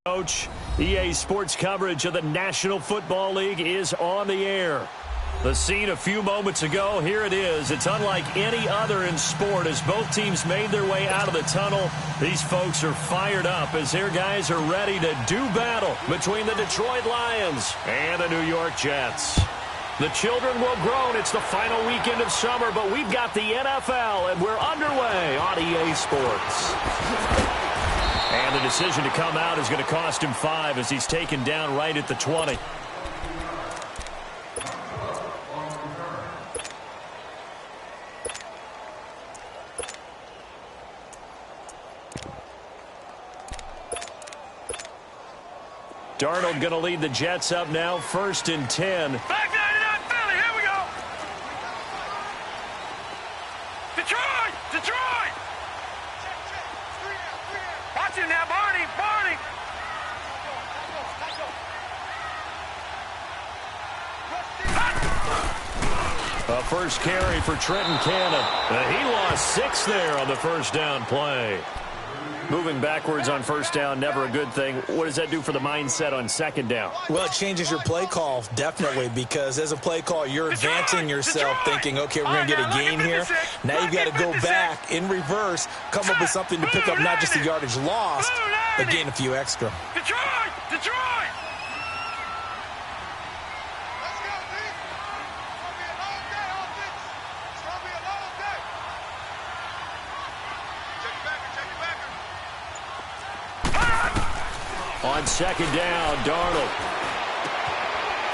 Coach. EA Sports coverage of the National Football League is on the air. The scene a few moments ago, here it is. It's unlike any other in sport as both teams made their way out of the tunnel. These folks are fired up as their guys are ready to do battle between the Detroit Lions and the New York Jets. The children will groan. It's the final weekend of summer, but we've got the NFL, and we're underway on EA Sports. And the decision to come out is going to cost him 5 as he's taken down right at the 20. Darnold going to lead the Jets up now, 1st and 10. Back 99 Philly, here we go. Detroit, Detroit. Watch him now, Barney, Barney. A first carry for Trenton Cannon. He lost 6 there on the first down play. Moving backwards on first down, never a good thing. What does that do for the mindset on second down? Well, it changes your play call, definitely, because as a play call, you're advancing yourself, thinking, okay, we're going to get a gain here. Now you've got to go back in reverse, come up with something to pick up not just the yardage lost, but gain a few extra. Detroit, Detroit. On second down, Darnold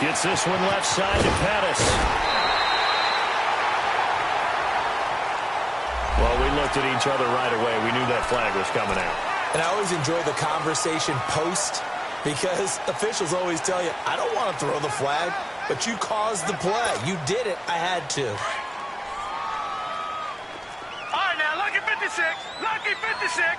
gets this one left side to Pettis. Well, we looked at each other right away. We knew that flag was coming out. And I always enjoy the conversation post because officials always tell you, I don't want to throw the flag, but you caused the play. You did it. I had to. All right, now, lucky 56. Lucky 56.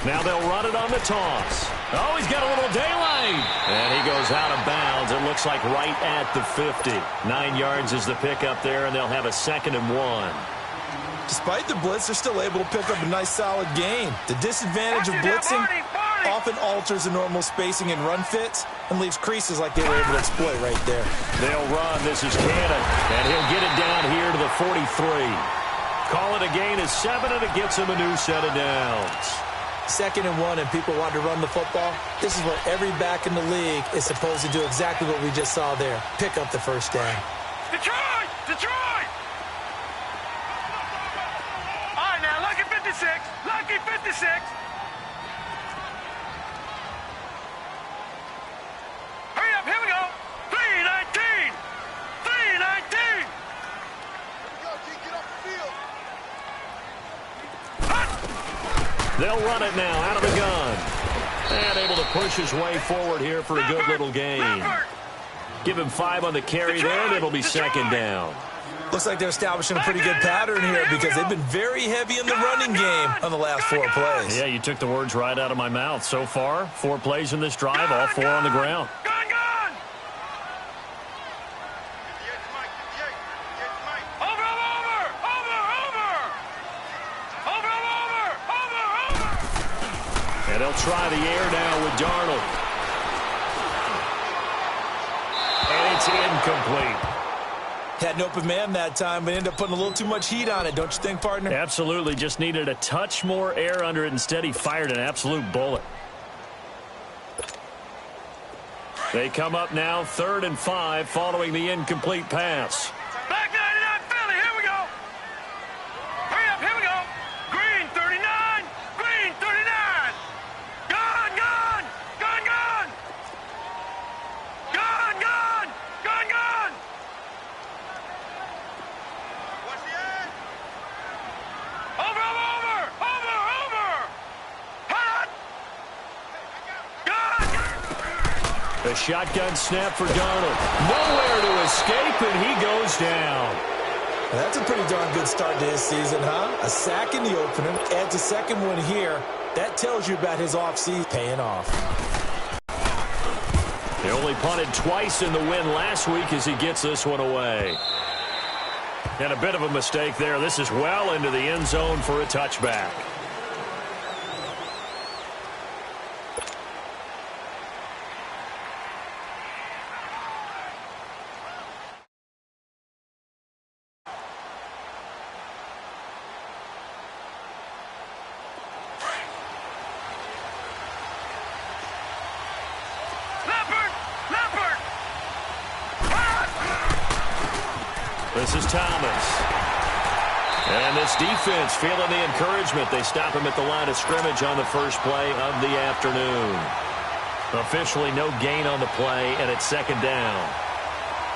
Now they'll run it on the toss. Oh, he's got a little daylight. And he goes out of bounds. It looks like right at the 50. 9 yards is the pickup there, and they'll have a 2nd and 1. Despite the blitz, they're still able to pick up a nice, solid gain. The disadvantage of blitzing often alters the normal spacing and run fits and leaves creases like they were able to exploit right there. They'll run. This is Cannon, and he'll get it down here to the 43. Call it a gain of 7, and it gets him a new set of downs. 2nd and 1, and people want to run the football. This is where every back in the league is supposed to do exactly what we just saw there. Pick up the first down. Detroit! Detroit! All right, now, lucky 56. Lucky 56. Hurry up, here we go. 3:19. 3:19. Get off the field. They'll run it now out of the gun. And able to push his way forward here for a good little gain. Give him 5 on the carry there, and it'll be 2nd down. Looks like they're establishing a pretty good pattern here because they've been very heavy in the running game on the last 4 plays. Yeah, you took the words right out of my mouth. So far, 4 plays in this drive, all 4 on the ground. And they'll try the air now with Darnold. And it's incomplete. Had an open man that time, but ended up putting a little too much heat on it, don't you think, partner? Absolutely. Just needed a touch more air under it. Instead, he fired an absolute bullet. They come up now 3rd and 5 following the incomplete pass. Back 99 Philly, here we go. Hurry up, here we go. Green 39. Green 39. Gone, gone. Gone, gone. Gone, gone. Gone, gone. What's the end? Over, over, over, over. Hot. Gone. The shotgun snap for Darnold. Nowhere to escape, and he goes down. That's a pretty darn good start to his season, huh? A sack in the opener, adds a 2nd one here. That tells you about his offseason paying off. They only punted twice in the win last week as he gets this one away. And a bit of a mistake there. This is well into the end zone for a touchback. This is Thomas. And this defense feeling the encouragement. They stop him at the line of scrimmage on the first play of the afternoon. Officially no gain on the play, and it's second down.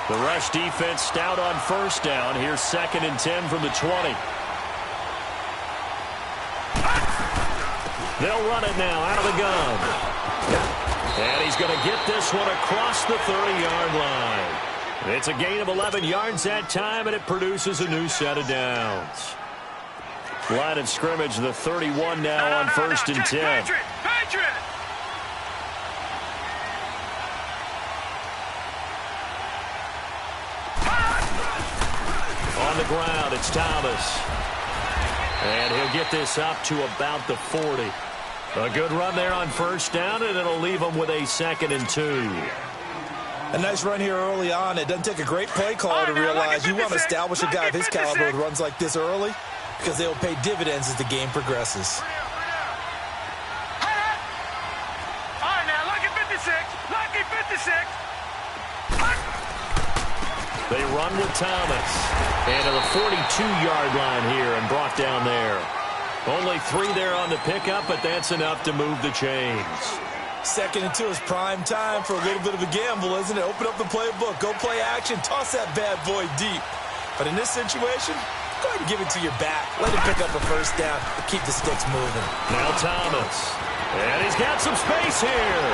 The rush defense stout on first down. Here's 2nd and 10 from the 20. They'll run it now out of the gun. And he's going to get this one across the 30-yard line. It's a gain of 11 yards that time, and it produces a new set of downs. Line of scrimmage, the 31 now on 1st and 10. Patriot! On the ground, it's Thomas. And he'll get this up to about the 40. A good run there on first down, and it'll leave him with a 2nd and 2. A nice run here early on. It doesn't take a great play caller to realize you want to establish a guy of his caliber with runs like this early because they will pay dividends as the game progresses. All right, now, lucky 56. Lucky 56. They run with Thomas. And to the 42-yard line here and brought down there. Only 3 there on the pickup, but that's enough to move the chains. 2nd and 2 is prime time for a little bit of a gamble, isn't it? Open up the playbook, go play action, toss that bad boy deep. But in this situation, go ahead and give it to your back. Let him pick up a first down, keep the sticks moving. Now Thomas. And he's got some space here.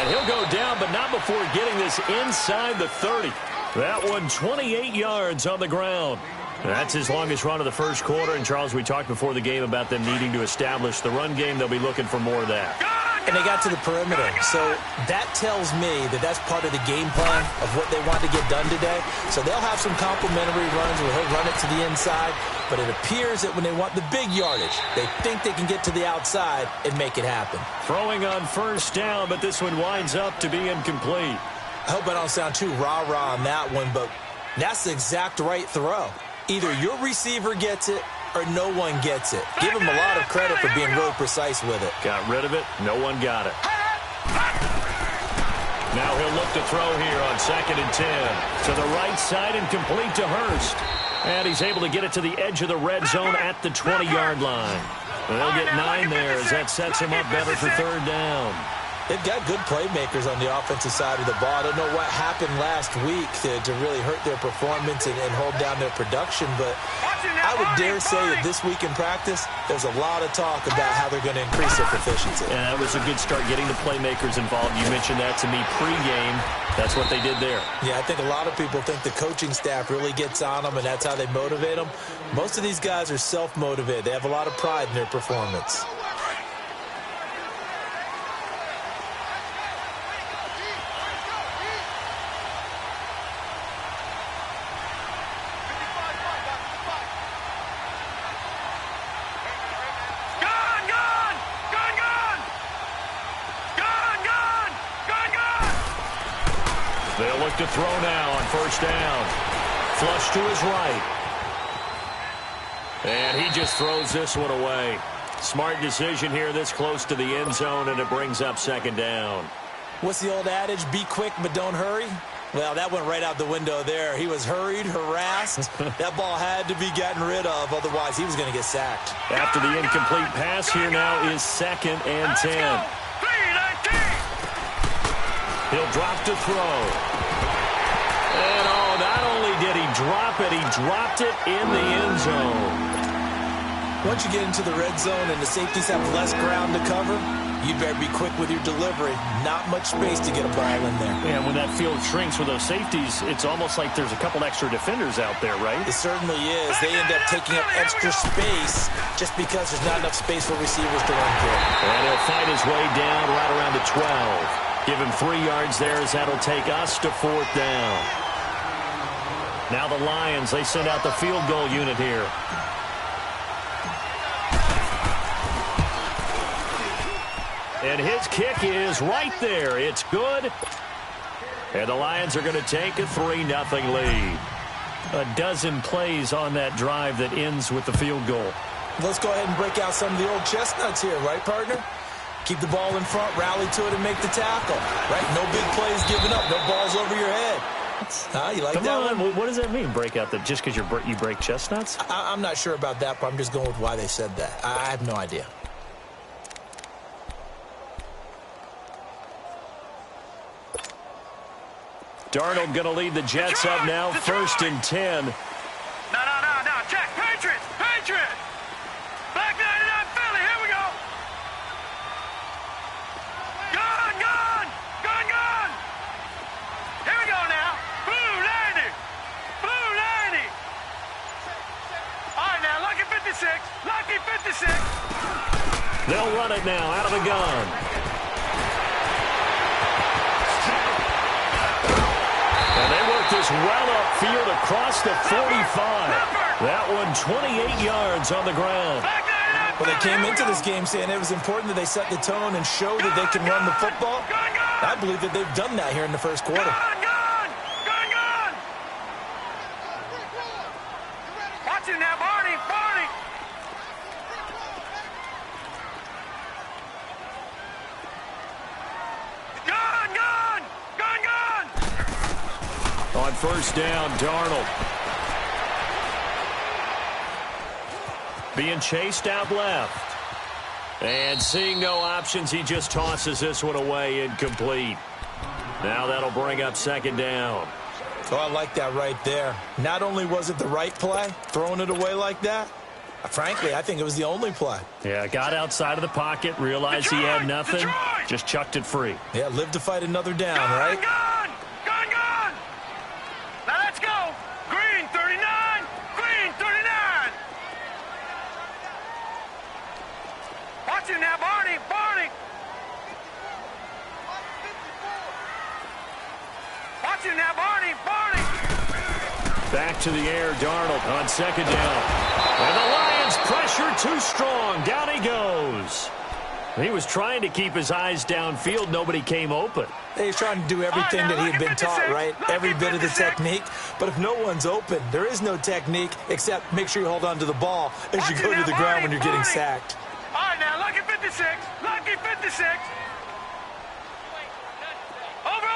And he'll go down, but not before getting this inside the 30. That one 28 yards on the ground. That's his longest run of the first quarter. And, Charles, we talked before the game about them needing to establish the run game. They'll be looking for more of that. And they got to the perimeter. So that tells me that that's part of the game plan of what they want to get done today. So they'll have some complimentary runs where he'll run it to the inside. But it appears that when they want the big yardage, they think they can get to the outside and make it happen. Throwing on first down, but this one winds up to be incomplete. I hope I don't sound too rah-rah on that one, but that's the exact right throw. Either your receiver gets it or no one gets it. Give him a lot of credit for being really precise with it. Got rid of it. No one got it. Now he'll look to throw here on 2nd and 10. To the right side and complete to Hurst. And he's able to get it to the edge of the red zone at the 20-yard line. And they'll get 9 there as that sets him up better for 3rd down. They've got good playmakers on the offensive side of the ball. I don't know what happened last week to really hurt their performance and hold down their production, but I would dare say that this week in practice, there's a lot of talk about how they're going to increase their proficiency. And that was a good start, getting the playmakers involved. You mentioned that to me pregame. That's what they did there. Yeah, I think a lot of people think the coaching staff really gets on them, and that's how they motivate them. Most of these guys are self-motivated. They have a lot of pride in their performance. They'll look to throw now on first down. Flush to his right. And he just throws this one away. Smart decision here this close to the end zone, and it brings up 2nd down. What's the old adage? Be quick, but don't hurry. Well, that went right out the window there. He was hurried, harassed. That ball had to be gotten rid of, otherwise he was going to get sacked. After the incomplete pass, here now is 2nd and 10. He'll drop to throw. And, not only did he drop it, he dropped it in the end zone. Once you get into the red zone and the safeties have less ground to cover, you better be quick with your delivery. Not much space to get a ball in there. And when that field shrinks with those safeties, it's almost like there's a couple extra defenders out there, right? It certainly is. They end up taking up extra space just because there's not enough space for receivers to run through. And he'll fight his way down right around the 12. Give him 3 yards there as that'll take us to 4th down. Now the Lions, they send out the field goal unit here. And his kick is right there. It's good. And the Lions are going to take a 3-0 lead. A dozen plays on that drive that ends with the field goal. Let's go ahead and break out some of the old chestnuts here, right, partner? Keep the ball in front, rally to it, and make the tackle. Right? No big plays given up. No balls over your head. chestnuts? You like Come that on, one? what does that mean, break out the, just because you break chestnuts? I'm not sure about that, but I'm just going with why they said that. I have no idea. Darnold going to lead the Jets up now, 1st and 10. No. Check. Patriots. Black 99 Philly. Here we go. Gun. Here we go now. Blue 90. All right, now, lucky 56. They'll run it now out of the gun. And they work this well upfield across the 45. That one 28 yards on the ground. Well, they came into this game saying it was important that they set the tone and show that they can run the football. I believe that they've done that here in the first quarter. Gun. Watch it now, Barney. Gun. On 1st down, Darnold. Being chased out left. And seeing no options, he just tosses this one away, incomplete. Now that'll bring up 2nd down. Oh, I like that right there. Not only was it the right play, throwing it away like that, frankly, I think it was the only play. Yeah, got outside of the pocket, realized he had nothing, just chucked it free. Yeah, live to fight another down, right? Gun. Now let's go. Green 39. Watch it now, Barney. Watch it now, Barney. Back to the air, Darnold on 2nd down. And the Lions pressure too strong. Down he goes. He was trying to keep his eyes downfield. Nobody came open. He's trying to do everything that he had been taught, right? Every bit of the technique. But if no one's open, there is no technique except make sure you hold on to the ball as you go to the ground when you're getting sacked. All right, now, lucky 56. Over.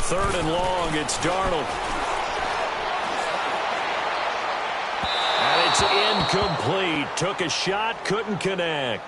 3rd and long, it's Darnold. And it's incomplete. Took a shot, couldn't connect.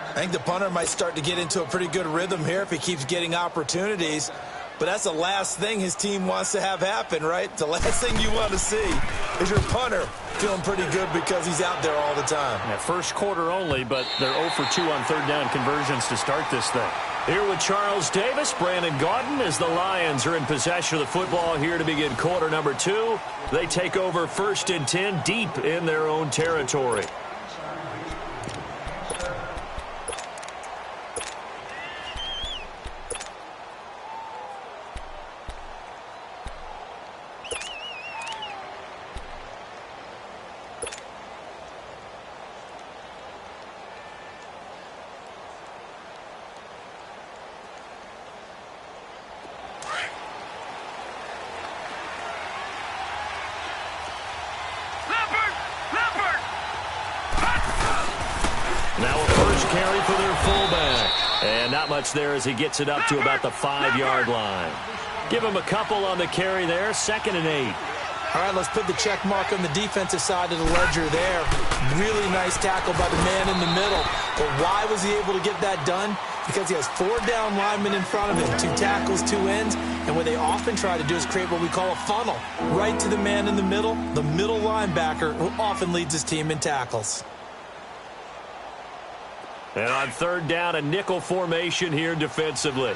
I think the punter might start to get into a pretty good rhythm here if he keeps getting opportunities. But that's the last thing his team wants to have happen, right? The last thing you want to see is your punter feeling pretty good because he's out there all the time. Yeah, first quarter only, but they're 0 for 2 on 3rd down conversions to start this thing. Here with Charles Davis, Brandon Gaudin, as the Lions are in possession of the football here to begin quarter number 2. They take over 1st and 10 deep in their own territory. Now a first carry for their fullback. And not much there as he gets it up to about the 5-yard line. Give him a couple on the carry there. 2nd and 8. All right, let's put the check mark on the defensive side of the ledger there. Really nice tackle by the man in the middle. But why was he able to get that done? Because he has 4 down linemen in front of him, 2 tackles, 2 ends. And what they often try to do is create what we call a funnel. Right to the man in the middle linebacker, who often leads his team in tackles. And on 3rd down, a nickel formation here defensively.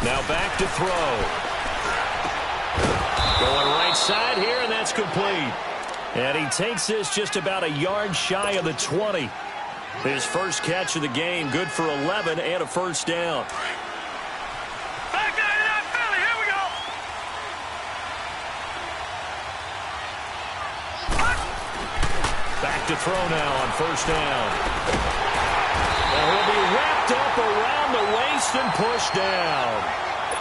Now back to throw. Going right side here, and that's complete. And he takes this just about a yard shy of the 20. His first catch of the game, good for 11 and a first down. Back down to that Philly. Here we go. Back to throw now on 1st down. And he'll be wrapped up around the waist and pushed down.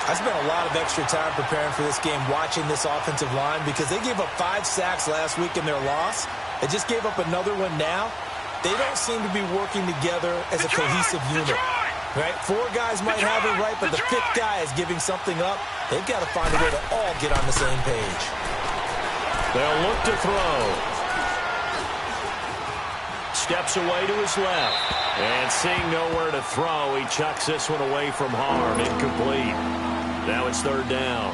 I spent a lot of extra time preparing for this game, watching this offensive line, because they gave up 5 sacks last week in their loss. They just gave up another one now. They don't seem to be working together as a cohesive unit. Right? 4 guys might have it right, but the 5th guy is giving something up. They've got to find a way to all get on the same page. They'll look to throw. Steps away to his left. And seeing nowhere to throw, he chucks this one away from harm. Incomplete. Now it's 3rd down.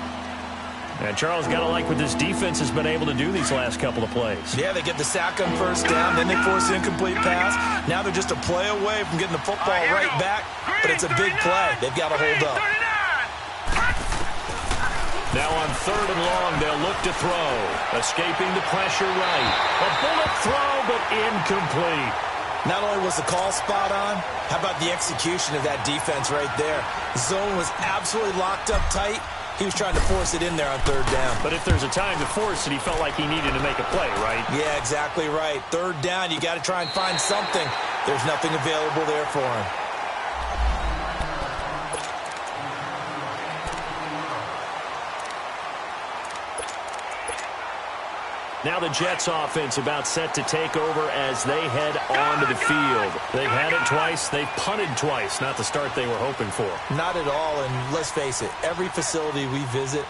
And Charles, got to like what this defense has been able to do these last couple of plays. Yeah, they get the sack on 1st down, then they force an incomplete pass. Now they're just a play away from getting the football right back, but it's a big play. They've got to hold up. Now on 3rd and long, they'll look to throw. Escaping the pressure right. A bullet throw, but incomplete. Not only was the call spot on, how about the execution of that defense right there? The zone was absolutely locked up tight. He was trying to force it in there on 3rd down. But if there's a time to force it, he felt like he needed to make a play, right? Yeah, exactly right. 3rd down, you got to try and find something. There's nothing available there for him. Now the Jets offense about set to take over as they head onto the field. They've had it twice. They've punted twice. Not the start they were hoping for. Not at all, and let's face it, every facility we visit,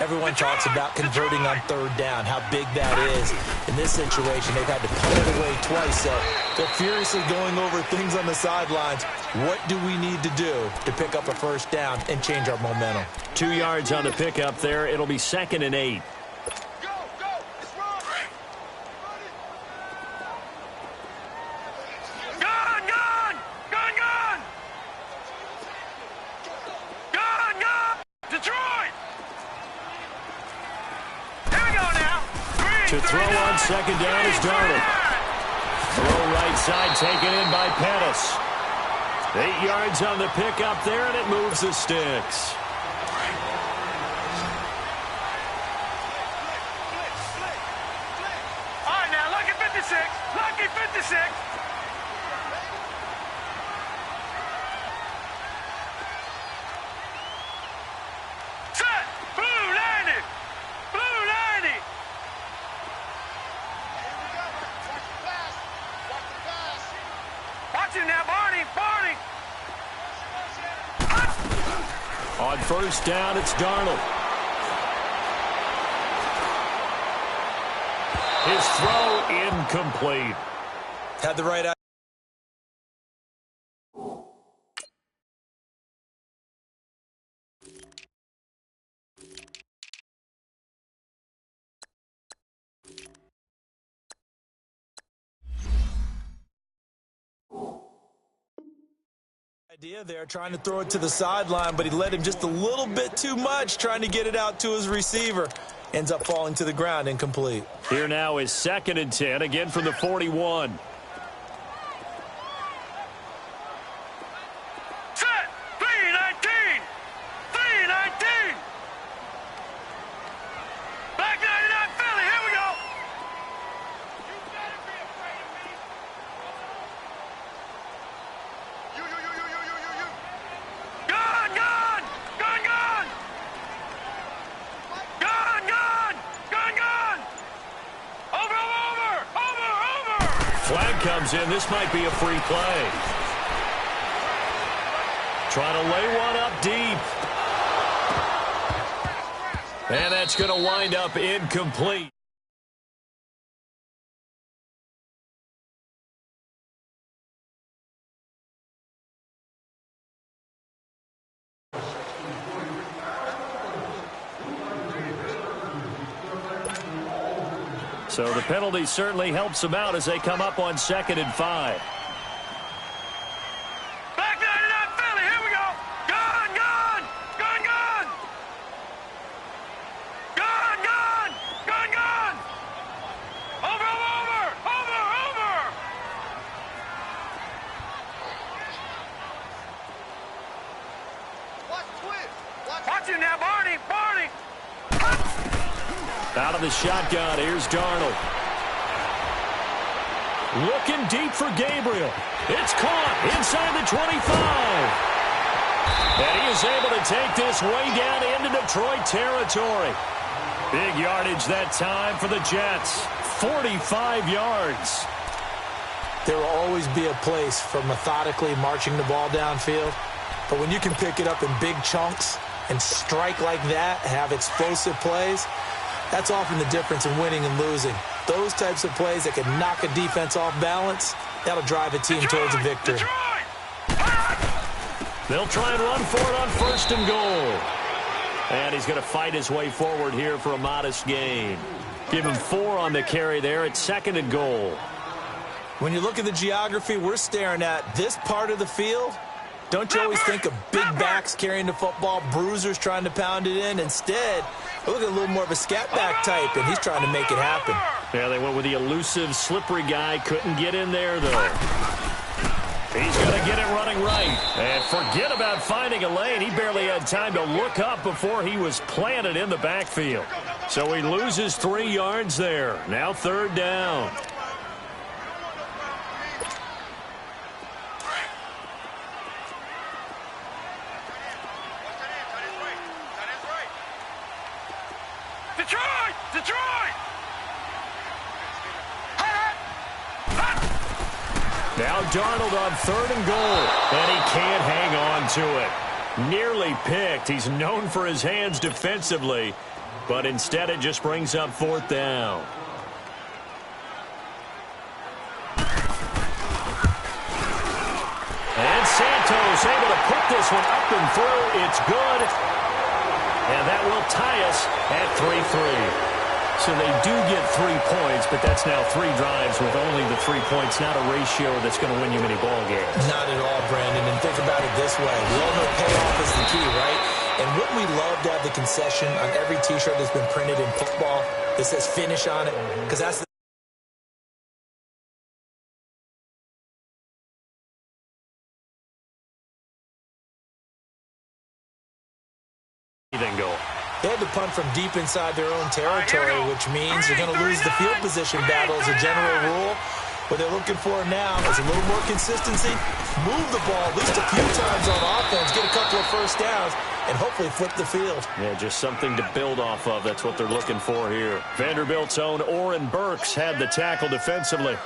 everyone talks about converting on 3rd down, how big that is. In this situation, they've had to punt it away twice, so they're furiously going over things on the sidelines. What do we need to do to pick up a 1st down and change our momentum? 2 yards on the pickup there. It'll be 2nd and 8. To throw on 2nd down is Darnold. Throw right side taken in by Pettis. 8 yards on the pickup there, and it moves the sticks. All right, now, lucky 56. Lucky 56. Set. Blue 90. Blue 90. Watch him now, Barney. Barney. On 1st down, it's Darnold. His throw incomplete. Had the right idea there, trying to throw it to the sideline, but he led him just a little bit too much, trying to get it out to his receiver. Ends up falling to the ground, incomplete. Here now is 2nd and 10, again from the 41. Set. 319. 319. Black 99 Philly. Here we go. You better be afraid of me. You. Gone. Gone. Gone. Gone. Gone. Gone. Gone. Gone. Over. Flag comes in. This might be a free play. Trying to lay one up deep. And that's going to wind up incomplete. So the penalty certainly helps them out as they come up on 2nd and 5. Black 99 Philly, here we go. Gone. Gone. Gone. Gone. Gone. Gone. Gone. Gone. Over. Watch him now, Barney. Barney. Out of the shotgun, here's Darnold. Looking deep for Gabriel. It's caught inside the 25. And he is able to take this way down into Detroit territory. Big yardage that time for the Jets. 45 yards. There will always be a place for methodically marching the ball downfield. But when you can pick it up in big chunks and strike like that, have explosive plays, that's often the difference in winning and losing. Those types of plays that can knock a defense off balance, that'll drive a team towards a victory. They'll try and run for it on 1st and goal. And he's going to fight his way forward here for a modest gain. Give him 4 on the carry there at 2nd and goal. When you look at the geography we're staring at, this part of the field, don't you always think of big backs carrying the football, bruisers trying to pound it in? Instead, we're looking at a little more of a scat back type, and he's trying to make it happen. Yeah, they went with the elusive, slippery guy. Couldn't get in there, though. He's going to get it running right. And forget about finding a lane. He barely had time to look up before he was planted in the backfield. So he loses 3 yards there. Now 3rd down. Detroit! Detroit! Now Darnold on 3rd and goal, and he can't hang on to it. Nearly picked. He's known for his hands defensively, but instead it just brings up 4th down. And Santos able to put this one up and through. It's good. And that will tie us at 3-3. So they do get 3 points, but that's now 3 drives with only the 3 points, not a ratio that's going to win you many ball games. Not at all, Brandon. And think about it this way. We all know payoff is the key, right? And wouldn't we love to have the concession on every T-shirt that's been printed in football that says finish on it? Because that's the goal. They had to punt from deep inside their own territory, which means you're going to lose the field position battle as a general rule. What they're looking for now is a little more consistency, move the ball at least a few times on offense, get a couple of 1st downs, and hopefully flip the field. Yeah, just something to build off of. That's what they're looking for here. Vanderbilt's own Oren Burks had the tackle defensively.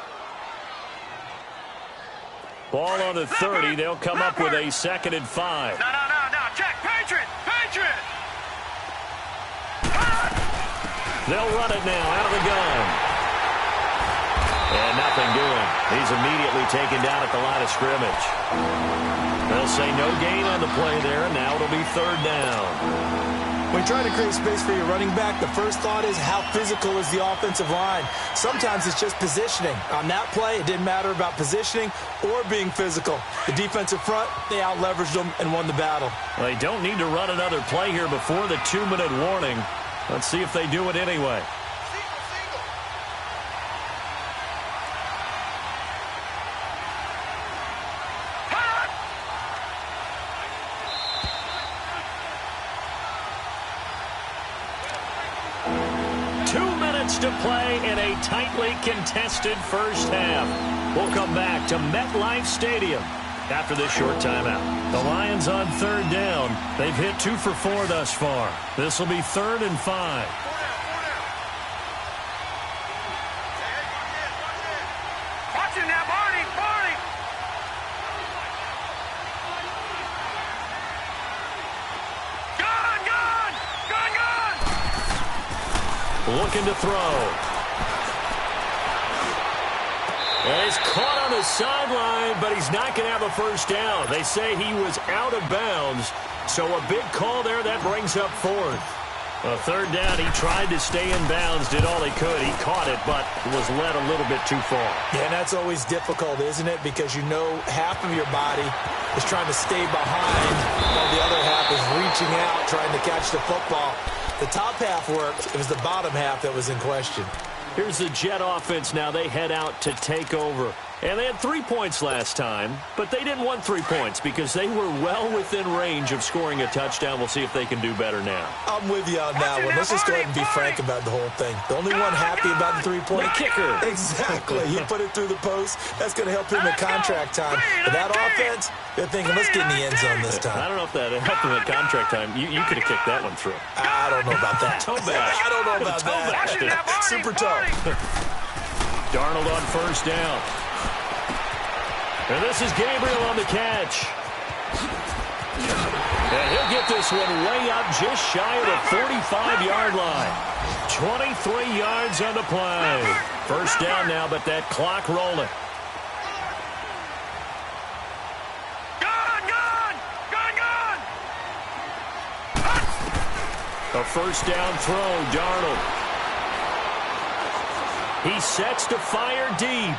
Ball on the 30. They'll come up with a 2nd and 5. No. Check. Patriot. They'll run it now out of the gun. And nothing doing. He's immediately taken down at the line of scrimmage. They'll say no gain on the play there. Now it'll be 3rd down. When trying to create space for your running back, the first thought is how physical is the offensive line. Sometimes it's just positioning. On that play, it didn't matter about positioning or being physical. The defensive front, they out-leveraged them and won the battle. Well, they don't need to run another play here before the 2-minute warning. Let's see if they do it anyway. To play in a tightly contested first half. We'll come back to MetLife Stadium after this short timeout. The Lions on 3rd down. They've hit 2 for 4 thus far. This will be 3rd and 5. Watch him now, Barney. Looking to throw. And he's caught on the sideline, but he's not going to have a 1st down. They say he was out of bounds, so a big call there. That brings up 4th. 3rd down, he tried to stay in bounds, did all he could. He caught it, but was led a little bit too far. Yeah, and that's always difficult, isn't it? Because you know half of your body is trying to stay behind, while the other half is reaching out, trying to catch the football. The top half worked. It was the bottom half that was in question. Here's the Jet offense now. They head out to take over. And they had 3 points last time, but they didn't want 3 points because they were well within range of scoring a touchdown. We'll see if they can do better now. I'm with you on that one. Let's just go ahead and be frank about the whole thing. The only one happy about the 3-point kicker. Exactly. He put it through the post. That's going to help him at contract time. But that offense, they're thinking, let's get in the end zone this time. I don't know if that helped him at contract time. You could have kicked that one through. I don't know about that. Toe bash. I don't know about that. Super tough. Darnold on first down. And this is Gabriel on the catch. And he'll get this one way up just shy of the 45-yard line. 23 yards on the play. First down now, but that clock rolling. A first down throw, Darnold. He sets to fire deep.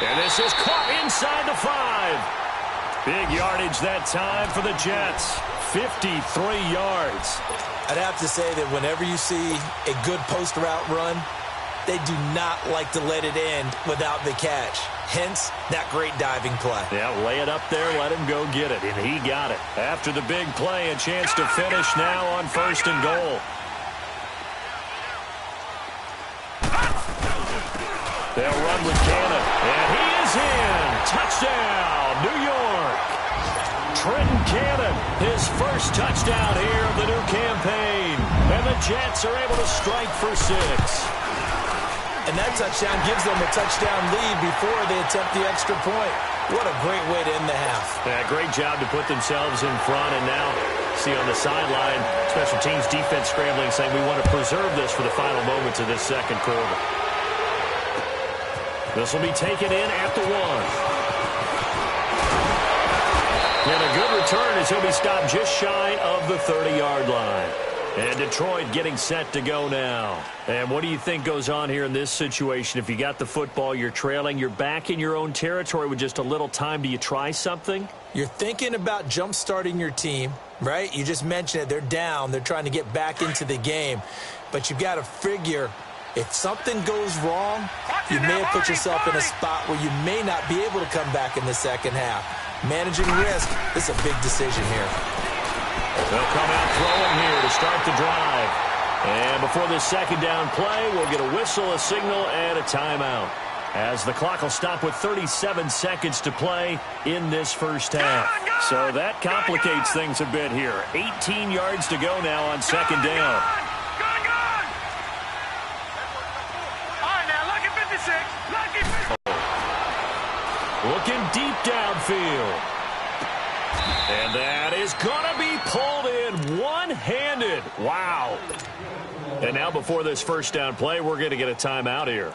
And this is caught inside the 5. Big yardage that time for the Jets. 53 yards. I'd have to say that whenever you see a good post route run, they do not like to let it end without the catch. Hence, that great diving play. Yeah, lay it up there, let him go get it, and he got it. After the big play, a chance to finish now on first and goal. They'll run with Cannon, and he is in. Touchdown, New York. Trenton Cannon, his first touchdown here of the new campaign. And the Jets are able to strike for 6. And that touchdown gives them a touchdown lead before they attempt the extra point. What a great way to end the half. Yeah, great job to put themselves in front. And now, see on the sideline, special teams defense scrambling, saying we want to preserve this for the final moments of this second quarter. This will be taken in at the 1. And a good return as he'll be stopped just shy of the 30-yard line. And Detroit getting set to go now. And what do you think goes on here in this situation? If you got the football, you're trailing, you're back in your own territory with just a little time. Do you try something? You're thinking about jump-starting your team, right? You just mentioned it. They're down. They're trying to get back into the game. But you've got to figure, if something goes wrong, you may have put yourself in a spot where you may not be able to come back in the second half. Managing risk is a big decision here. They'll come out throwing here to start the drive. And before this second down play, we'll get a whistle, a signal, and a timeout. As the clock will stop with 37 seconds to play in this first half. So that complicates things a bit here. 18 yards to go now on second down. Looking deep downfield. And that is going to be pulled in one-handed. Wow. And now before this first down play, we're going to get a timeout here.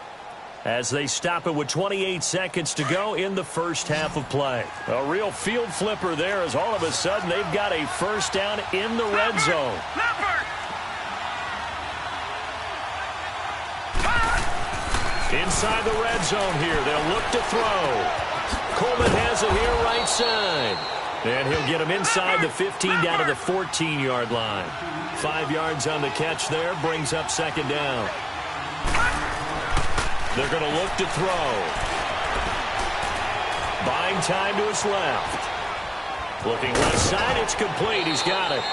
As they stop it with 28 seconds to go in the first half of play. A real field flipper there as all of a sudden they've got a first down in the red zone. Inside the red zone here. They'll look to throw. Coleman has it here right side. And he'll get him inside the 15 down to the 14-yard line. 5 yards on the catch there. Brings up second down. They're going to look to throw. Buying time to his left. Looking left side. It's complete. He's got it.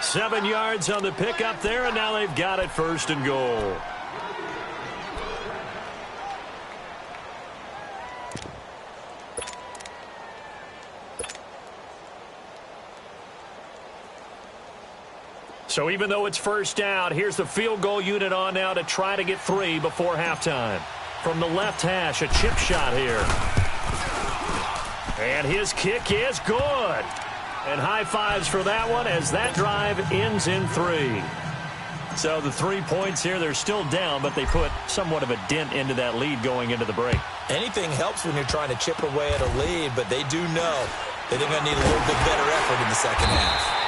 7 yards on the pickup there, and now they've got it first and goal. So even though it's first down, here's the field goal unit on now to try to get 3 before halftime. From the left hash, a chip shot here. And his kick is good. And high fives for that one as that drive ends in 3. So the 3 points here, they're still down, but they put somewhat of a dent into that lead going into the break. Anything helps when you're trying to chip away at a lead, but they do know that they're going to need a little bit better effort in the second half.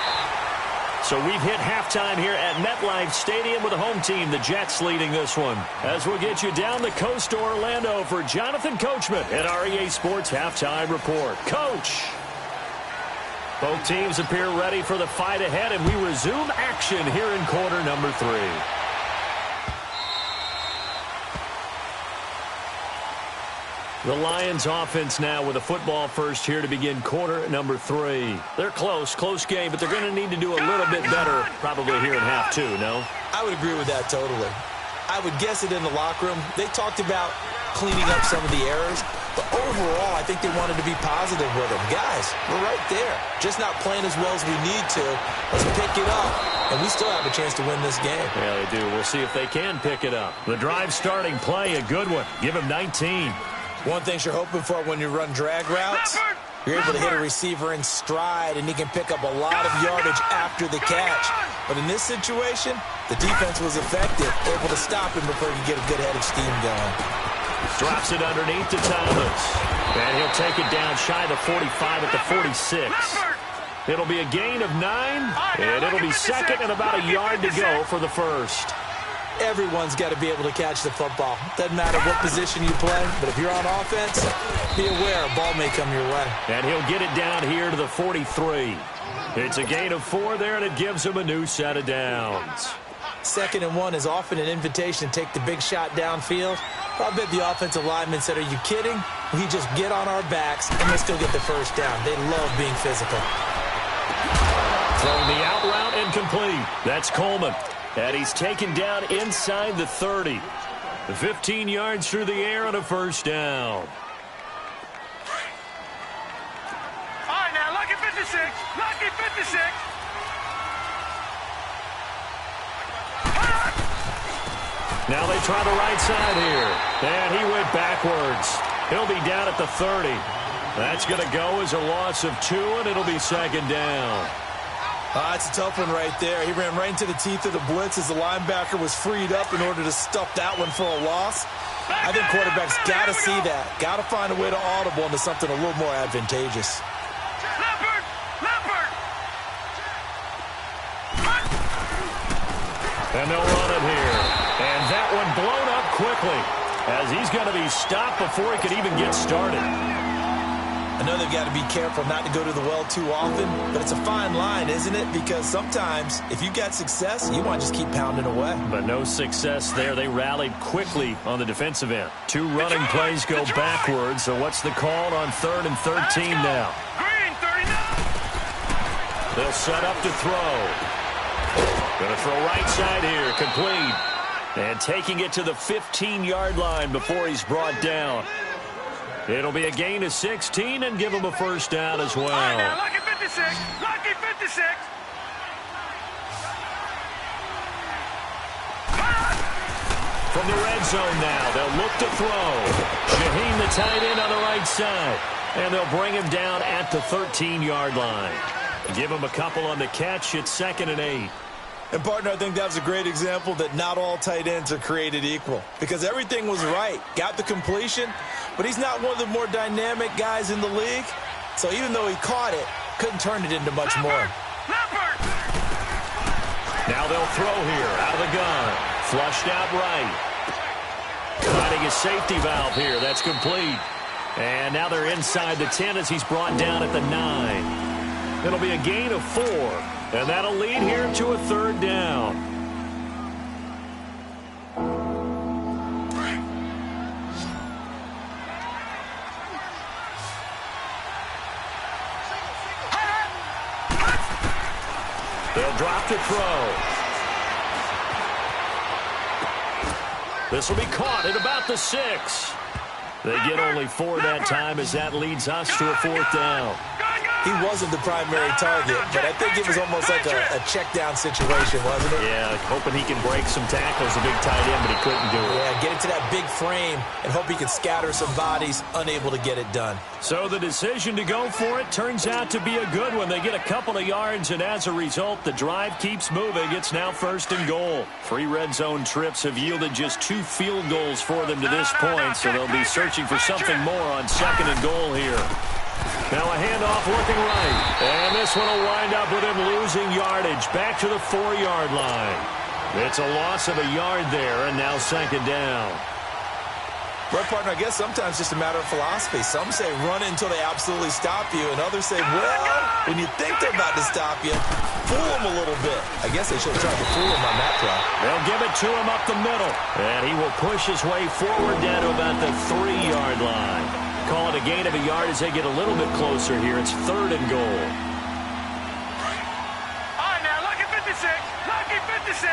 So we've hit halftime here at MetLife Stadium with the home team, the Jets, leading this one. As we'll get you down the coast to Orlando for Jonathan Coachman at our EA Sports Halftime Report. Coach! Both teams appear ready for the fight ahead, and we resume action here in quarter number 3. The Lions offense now with a football first here to begin quarter number 3. They're close game, but they're going to need to do a little bit better probably here in half 2, no? I would agree with that totally. I would guess it in the locker room. They talked about cleaning up some of the errors, but overall, I think they wanted to be positive with them. Guys, we're right there. Just not playing as well as we need to. Let's pick it up, and we still have a chance to win this game. Yeah, they do. We'll see if they can pick it up. The drive starting play, a good one. Give him 19. One thing you're hoping for when you run drag routes, you're able to hit a receiver in stride, and he can pick up a lot of yardage after the catch. But in this situation, the defense was effective, able to stop him before he could get a good head of steam going. Drops it underneath to Thomas. And he'll take it down shy of the 45 at the 46. It'll be a gain of 9, and it'll be second and about a yard to go for the first. Everyone's got to be able to catch the football. Doesn't matter what position you play, but if you're on offense, be aware a ball may come your way. And he'll get it down here to the 43. It's a gain of 4 there, and it gives him a new set of downs. 2nd and 1 is often an invitation to take the big shot downfield. I bet the offensive lineman said, "Are you kidding? We just get on our backs, and we'll still get the first down." They love being physical. Throwing the out route and complete. That's Coleman. And he's taken down inside the 30. 15 yards through the air and a first down. All right, now, lucky 56. Lucky 56. Now they try the right side here. And he went backwards. He'll be down at the 30. That's going to go as a loss of 2, and it'll be second down. It's a tough one right there. He ran right into the teeth of the blitz as the linebacker was freed up in order to stuff that one for a loss. I think quarterbacks got to see that. Got to find a way to audible into something a little more advantageous. And they'll run it here. And that one blown up quickly as he's going to be stopped before he could even get started. I know they've got to be careful not to go to the well too often, but it's a fine line, isn't it? Because sometimes, if you got success, you want to just keep pounding away. But no success there. They rallied quickly on the defensive end. 2 running plays go backwards, so what's the call on 3rd and 13 now? Green, 39. They'll set up to throw. Going to throw right side here, complete. And taking it to the 15-yard line before he's brought down. It'll be a gain of 16 and give him a first down as well. All right, now, lucky 56. Lucky 56. From the red zone now, they'll look to throw. Shaheen, the tight end, on the right side. And they'll bring him down at the 13-yard line. Give him a couple on the catch. It's 2nd and 8. And, partner, I think that was a great example that not all tight ends are created equal. Because everything was right. Got the completion, but he's not one of the more dynamic guys in the league. So even though he caught it, couldn't turn it into much more. Now they'll throw here out of the gun. Flushed out right. Finding a safety valve here. That's complete. And now they're inside the 10 as he's brought down at the 9. It'll be a gain of 4. And that'll lead here to a 3rd down. They'll drop to throw. This will be caught at about the 6. They get only 4 that time as that leads us to a 4th down. He wasn't the primary target, but I think it was almost like a check-down situation, wasn't it? Yeah, hoping he can break some tackles, a big tight end, but he couldn't do it. Yeah, get into that big frame and hope he can scatter some bodies, unable to get it done. So the decision to go for it turns out to be a good one. They get a couple of yards, and as a result, the drive keeps moving. It's now 1st and goal. 3 red zone trips have yielded just 2 field goals for them to this point, so they'll be searching for something more on 2nd and goal here. Now a handoff looking right. And this one will wind up with him losing yardage back to the 4-yard line. It's a loss of a yard there, and now 2nd down. Well, partner, I guess sometimes it's just a matter of philosophy. Some say run until they absolutely stop you, and others say, well, when you think they're about to stop you, fool them a little bit. I I guess they should have tried to fool him on that play. They'll give it to him up the middle. And he will push his way forward down to about the 3-yard line. Call it a gain of a yard as they get a little bit closer here. It's 3rd and goal. All right, now, lucky 56. Lucky 56.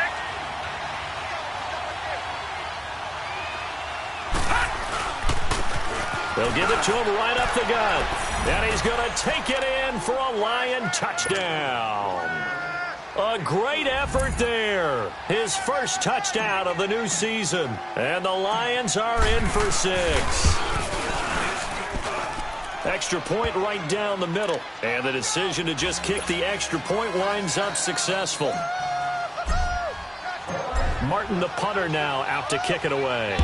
They'll give it to him right up the gut. And he's going to take it in for a Lion touchdown. A great effort there. His first touchdown of the new season. And the Lions are in for 6. Extra point right down the middle. And the decision to just kick the extra point winds up successful. Martin, the punter, now out to kick it away.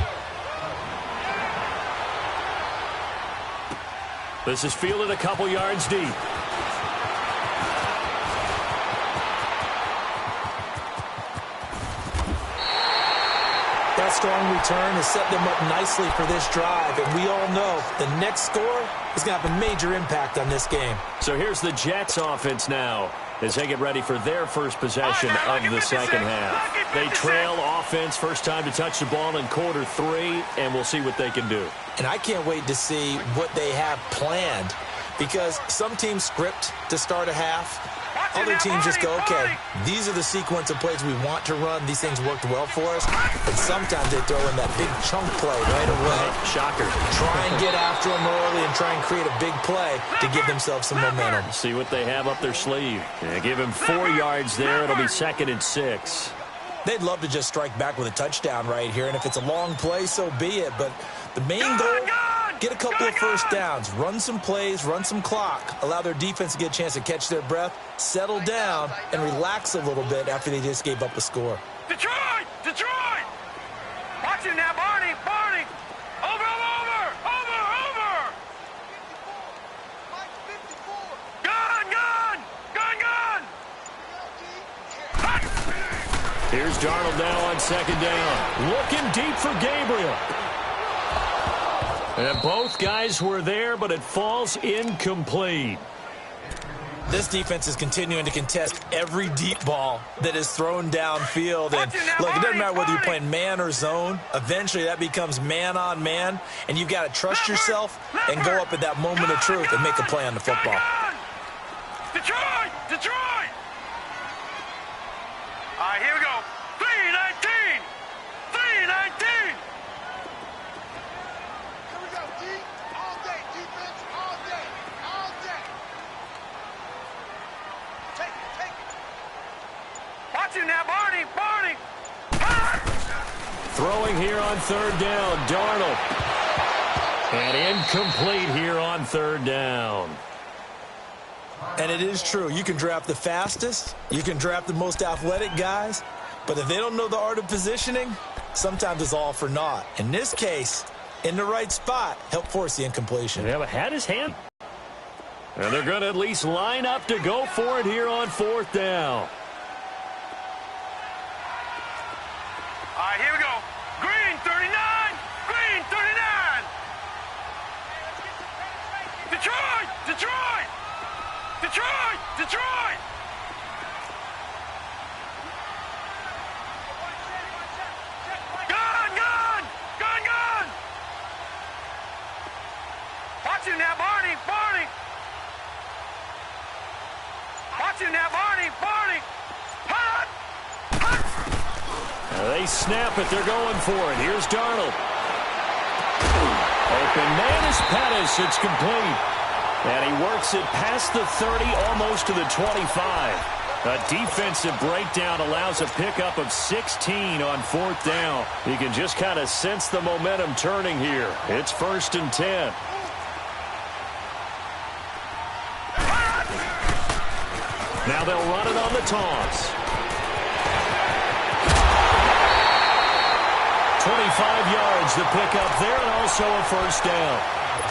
This is fielded a couple yards deep. That strong return has set them up nicely for this drive, and we all know the next score is going to have a major impact on this game. So here's the Jets offense now as they get ready for their first possession of the second half. They trail offense, first time to touch the ball in quarter 3, and we'll see what they can do. And I can't wait to see what they have planned, because some teams script to start a half. Other teams just go, okay, these are the sequence of plays we want to run. These things worked well for us. But sometimes they throw in that big chunk play right away. Shocker. Try and get after them early and try and create a big play to give themselves some momentum. See what they have up their sleeve. Yeah, give him 4 yards there. It'll be 2nd and 6. They'd love to just strike back with a touchdown right here. And if it's a long play, so be it. But the main goal, get a couple of first downs, run some plays, run some clock, allow their defense to get a chance to catch their breath, settle down, and relax a little bit after they just gave up a score. Detroit! Detroit! Watch him now, Barney! Barney! Over! Gun! Here's Darnold now on 2nd down. Looking deep for Gabriel. And both guys were there, but it falls incomplete. This defense is continuing to contest every deep ball that is thrown downfield. And look, it doesn't matter whether you're playing man or zone. Eventually, that becomes man on man, and you've got to trust yourself and go up at that moment of truth and make a play on the football. Detroit! All right, here we go. 3-19! 3-19! Watch him now, Barney! Throwing here on 3rd down, Darnold. And incomplete here on 3rd down. And it is true. You can draft the fastest. You can draft the most athletic guys. But if they don't know the art of positioning, sometimes it's all for naught. In this case, in the right spot, help force the incompletion. Yeah, but had his hand. And they're going to at least line up to go for it here on 4th down. All right, here we go. Green, 39! Green, 39! Detroit! Gun! Watch him now, Barney! Watch him now, Barney! Hot! They snap it. They're going for it. Here's Darnold. Open man is Pettis. It's complete. And he works it past the 30, almost to the 25. A defensive breakdown allows a pickup of 16 on 4th down. You can just kind of sense the momentum turning here. It's 1st and 10. Now they'll run it on the toss. 25 yards to pick up there, and also a 1st down.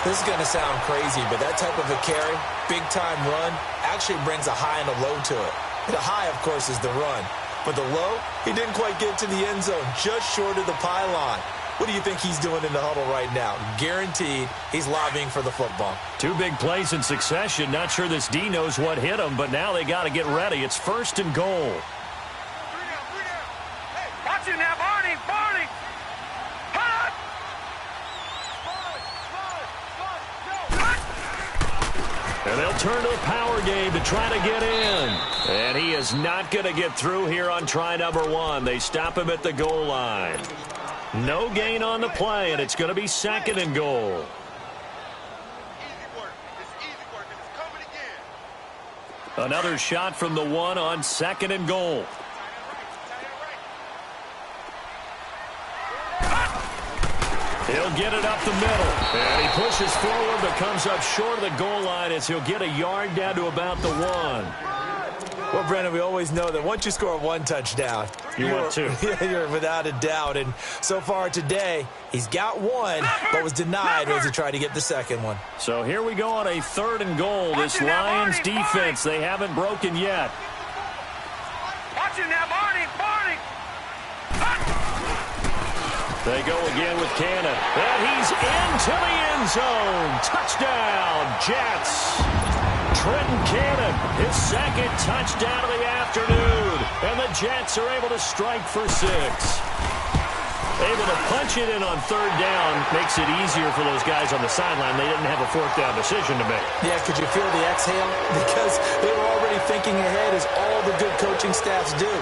This is going to sound crazy, but that type of a carry, big-time run, actually brings a high and a low to it. The high, of course, is the run. But the low, he didn't quite get to the end zone, just short of the pylon. What do you think he's doing in the huddle right now? Guaranteed he's lobbying for the football. 2 big plays in succession. Not sure this D knows what hit him, but now they got to get ready. It's 1st and goal. Watch it now, Barney. Barney. Hut. And they'll turn to the power game to try to get in. And he is not going to get through here on try number 1. They stop him at the goal line. No gain on the play, and it's going to be 2nd and goal. Another shot from the 1 on 2nd and goal. He'll get it up the middle. And he pushes forward but comes up short of the goal line as he'll get a yard down to about the 1. Well, Brendan, we always know that once you score 1 touchdown, you're 2. You're without a doubt. And so far today, he's got 1, but was denied as he tried to get the 2nd one. So here we go on a 3rd and goal. This Lions defense, they haven't broken yet. Watch it now, Barney. Barney. They go again with Cannon. And he's into the end zone. Touchdown, Jets. Trenton Cannon, his 2nd touchdown of the afternoon. And the Jets are able to strike for 6. Able to punch it in on 3rd down makes it easier for those guys on the sideline. They didn't have a 4th down decision to make. Yeah, could you feel the exhale? Because they were already thinking ahead, as all the good coaching staffs do.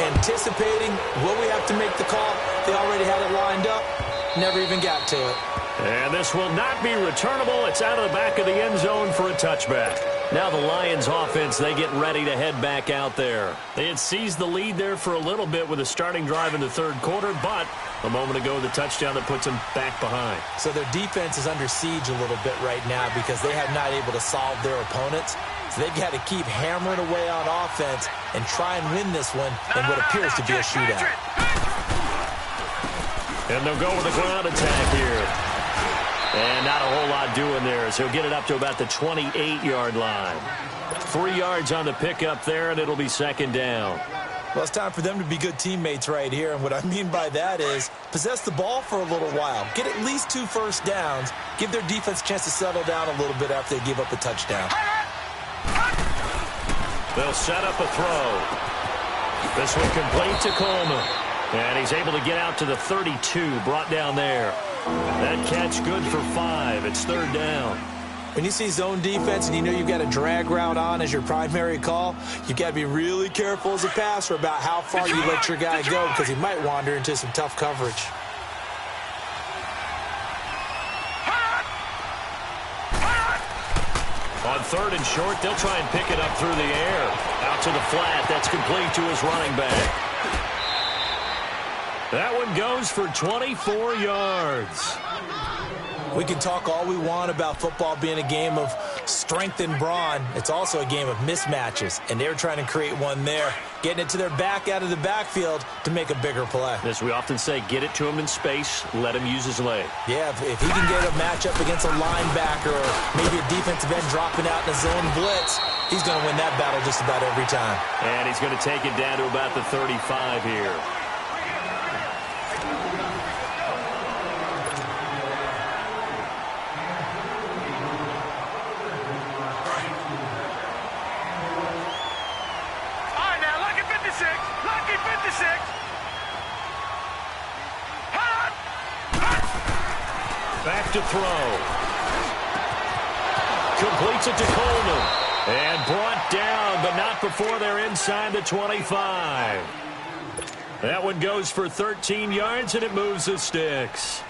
Anticipating, will we have to make the call? They already had it lined up. Never even got to it. And this will not be returnable. It's out of the back of the end zone for a touchback. Now the Lions offense, they get ready to head back out there. They had seized the lead there for a little bit with a starting drive in the 3rd quarter, but a moment ago the touchdown that puts them back behind. So their defense is under siege a little bit right now because they have not able to solve their opponents. So they've got to keep hammering away on offense and try and win this one in what appears to be a shootout. And they'll go with a ground attack here. And not a whole lot doing there as he'll get it up to about the 28-yard line. 3 yards on the pickup there, and it'll be 2nd down. Well, it's time for them to be good teammates right here. And what I mean by that is possess the ball for a little while. Get at least 2 first downs. Give their defense a chance to settle down a little bit after they give up a touchdown. They'll set up a throw. This one complete to Coleman. And he's able to get out to the 32, brought down there. That catch good for 5. It's 3rd down. When you see zone defense and you know you've got a drag route on as your primary call, you've got to be really careful as a passer about how far you let your guy go because he might wander into some tough coverage. On 3rd and short, they'll try and pick it up through the air. Out to the flat. That's complete to his running back. That one goes for 24 yards. We can talk all we want about football being a game of strength and brawn. It's also a game of mismatches, and they're trying to create one there, getting it to their back out of the backfield to make a bigger play. As we often say, get it to him in space, let him use his leg. Yeah, if he can get a matchup against a linebacker or maybe a defensive end dropping out in a zone blitz, he's going to win that battle just about every time. And he's going to take it down to about the 35 here. Back to throw. Completes it to Coleman. And brought down, but not before they're inside the 25. That one goes for 13 yards, and it moves the sticks.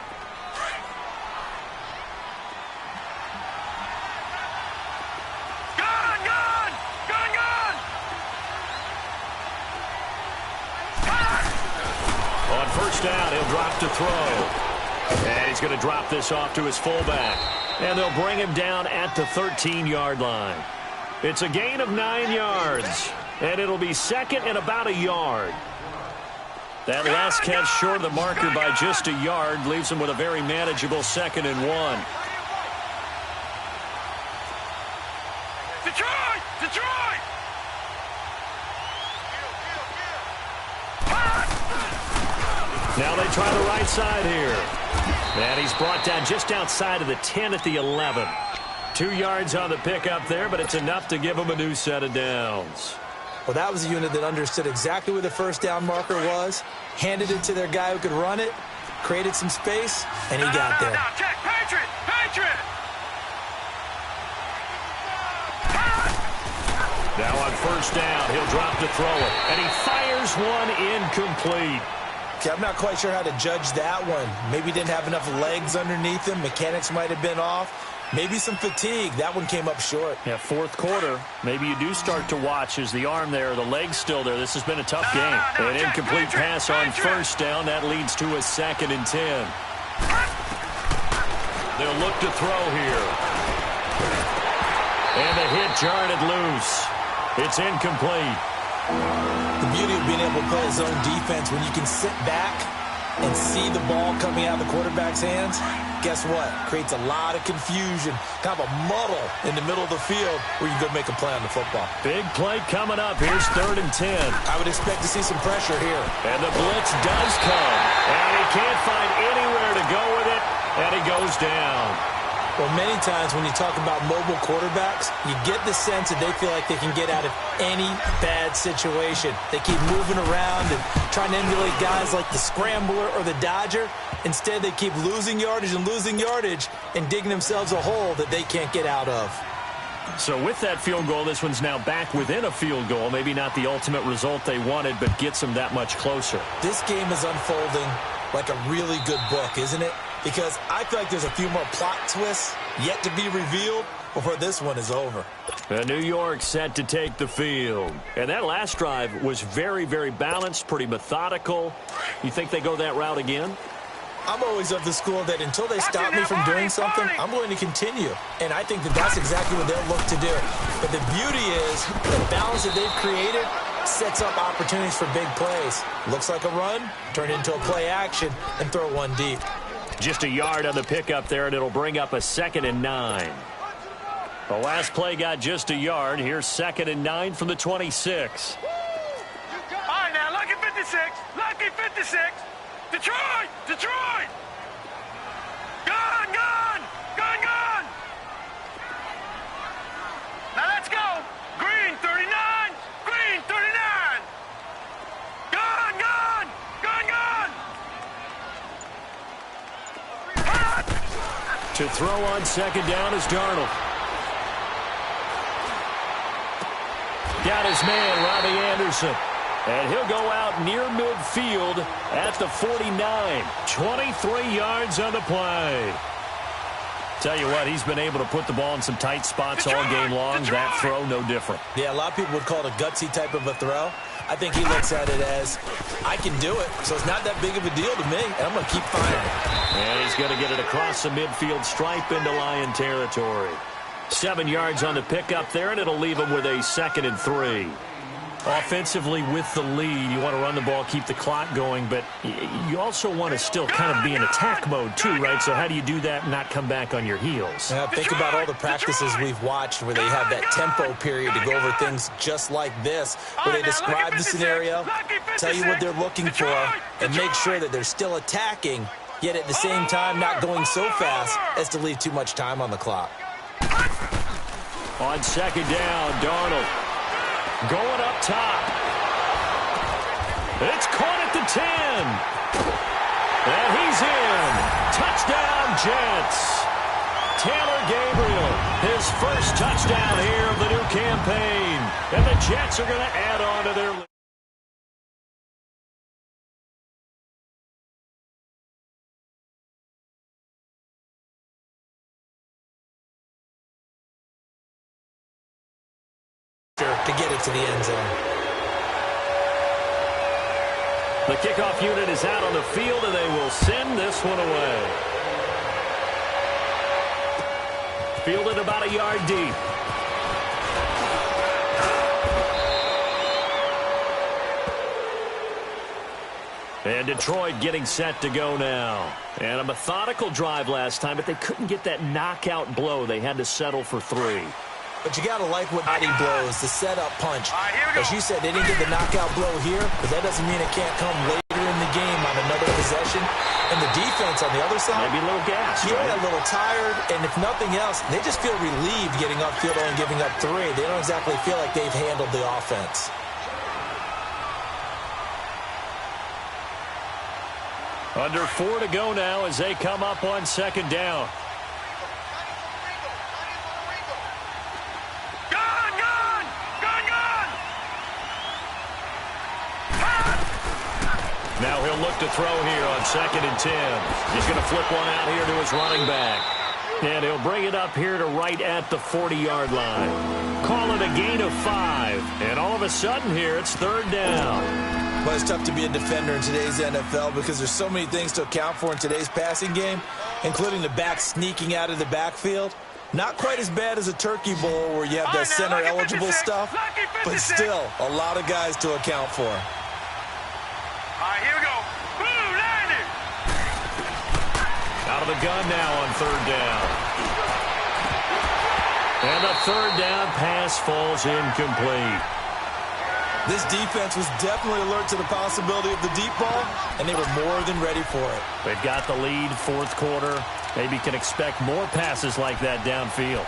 On 1st down, he'll drop to throw. And he's going to drop this off to his fullback. And they'll bring him down at the 13-yard line. It's a gain of 9 yards. And it'll be 2nd and about a yard. That last catch short of the marker by just a yard leaves him with a very manageable 2nd and 1. Detroit! Detroit! Now they try the right side here. And he's brought down just outside of the 10 at the 11. 2 yards on the pickup there, but it's enough to give him a new set of downs. Well, that was a unit that understood exactly where the first down marker was, handed it to their guy who could run it, created some space, and he got there. Now, check, Patriot! Patriot! Now on first down, he'll drop to throw it, and he fires one incomplete. Okay, I'm not quite sure how to judge that one. Maybe he didn't have enough legs underneath him. Mechanics might have been off. Maybe some fatigue. That one came up short. Yeah, fourth quarter. Maybe you do start to watch as the arm there, the leg's still there. This has been a tough game. An incomplete pass on first down. That leads to a 2nd and 10. They'll look to throw here. And the hit jarred it loose. It's incomplete. The beauty of being able to play his own defense when you can sit back and see the ball coming out of the quarterback's hands, guess what? Creates a lot of confusion, kind of a muddle in the middle of the field where you go make a play on the football. Big play coming up. Here's 3rd and 10. I would expect to see some pressure here. And the blitz does come. And he can't find anywhere to go with it, and he goes down. Well, many times when you talk about mobile quarterbacks, you get the sense that they feel like they can get out of any bad situation. They keep moving around and trying to emulate guys like the Scrambler or the Dodger. Instead, they keep losing yardage and digging themselves a hole that they can't get out of. So with that field goal, this one's now back within a field goal. Maybe not the ultimate result they wanted, but gets them that much closer. This game is unfolding like a really good book, isn't it? Because I feel like there's a few more plot twists yet to be revealed before this one is over. New York set to take the field. And that last drive was very, very balanced, pretty methodical. You think they go that route again? I'm always of the school that until they stop me from doing something, I'm going to continue. And I think that that's exactly what they'll look to do. But the beauty is the balance that they've created sets up opportunities for big plays. Looks like a run, turn into a play action, and throw one deep. Just a yard on the pickup there, and it'll bring up a 2nd and 9. The last play got just a yard. Here's 2nd and 9 from the 26. All right, now, lucky 56. Lucky 56. Detroit! Detroit! Gone! Gone! Gone! Gone! Now, let's go. Green, 39. Green, 39. Gone! Gone! Gone! Gone! To throw on 2nd down is Darnold. Got his man, Robbie Anderson. And he'll go out near midfield at the 49. 23 yards on the play. Tell you what, he's been able to put the ball in some tight spots all game long. That throw, no different. Yeah, a lot of people would call it a gutsy type of a throw. I think he looks at it as, I can do it, so it's not that big of a deal to me, and I'm going to keep firing it. And he's going to get it across the midfield stripe into Lion territory. 7 yards on the pickup there, and it'll leave him with a 2nd and 3. Offensively with the lead, you want to run the ball, keep the clock going, but you also want to still kind of be in attack mode too, right? So how do you do that and not come back on your heels? Now, think about all the practices we've watched where they have that tempo period to go over things just like this, where they describe the scenario, tell you what they're looking for, and make sure that they're still attacking, yet at the same time not going so fast as to leave too much time on the clock. On 2nd down, Darnold going up top. It's caught at the 10. And he's in. Touchdown, Jets. Taylor Gabriel, his first touchdown here of the new campaign. And the Jets are going to add on to their lead. To get it to the end zone. The kickoff unit is out on the field, and they will send this one away. Fielded about a yard deep. And Detroit getting set to go now. And a methodical drive last time, but they couldn't get that knockout blow. They had to settle for 3. But you got to like what body blows, the setup punch. Right, here we go. As you said, they didn't get the knockout blow here, but that doesn't mean it can't come later in the game on another possession. And the defense on the other side, Maybe a little gas, yeah, right? a little tired. And if nothing else, they just feel relieved getting upfield and giving up 3. They don't exactly feel like they've handled the offense. Under 4 to go now as they come up on second down. Gun, gun! Gun, gun! Now he'll look to throw here on 2nd and 10. He's going to flip one out here to his running back. And he'll bring it up here to right at the 40-yard line. Call it a gain of 5. And all of a sudden here, it's 3rd down. Well, it's tough to be a defender in today's NFL because there's so many things to account for in today's passing game, including the back sneaking out of the backfield. Not quite as bad as a Turkey Bowl where you have that center-eligible stuff, but still a lot of guys to account for. All right, here we go. Boom, landed. Out of the gun now on 3rd down. And the 3rd down pass falls incomplete. This defense was definitely alert to the possibility of the deep ball, and they were more than ready for it. They've got the lead, 4th quarter. Maybe can expect more passes like that downfield.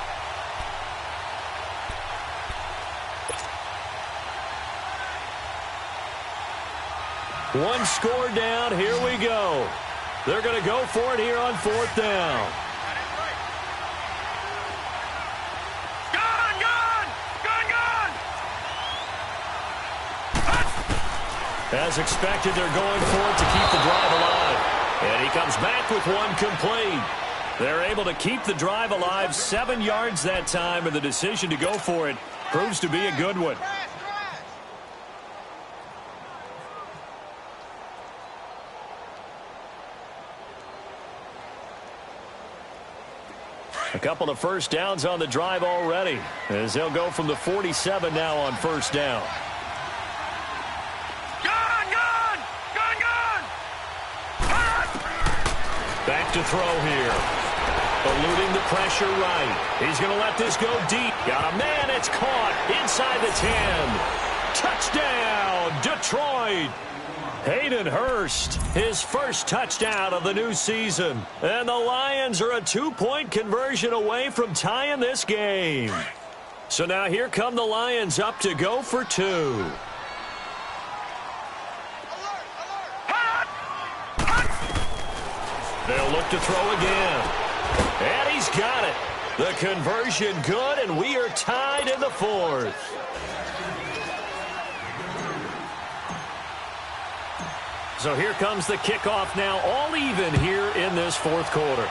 One score down. Here we go. They're going to go for it here on 4th down. Gun, gun! Gun, gun! As expected, they're going for it to keep the drive alive. And he comes back with one complete. They're able to keep the drive alive, 7 yards that time, and the decision to go for it proves to be a good one. A couple of first downs on the drive already, as they'll go from the 47 now on 1st down. Gun, gun! Gun, gun! Back to throw here. Eluding the pressure right. He's going to let this go deep. Got a man. It's caught inside the 10. Touchdown, Detroit. Hayden Hurst, his first touchdown of the new season. And the Lions are a 2-point conversion away from tying this game. So now here come the Lions up to go for 2. They'll look to throw again. And he's got it. The conversion good, and we are tied in the 4th. So here comes the kickoff now, all even here in this 4th quarter.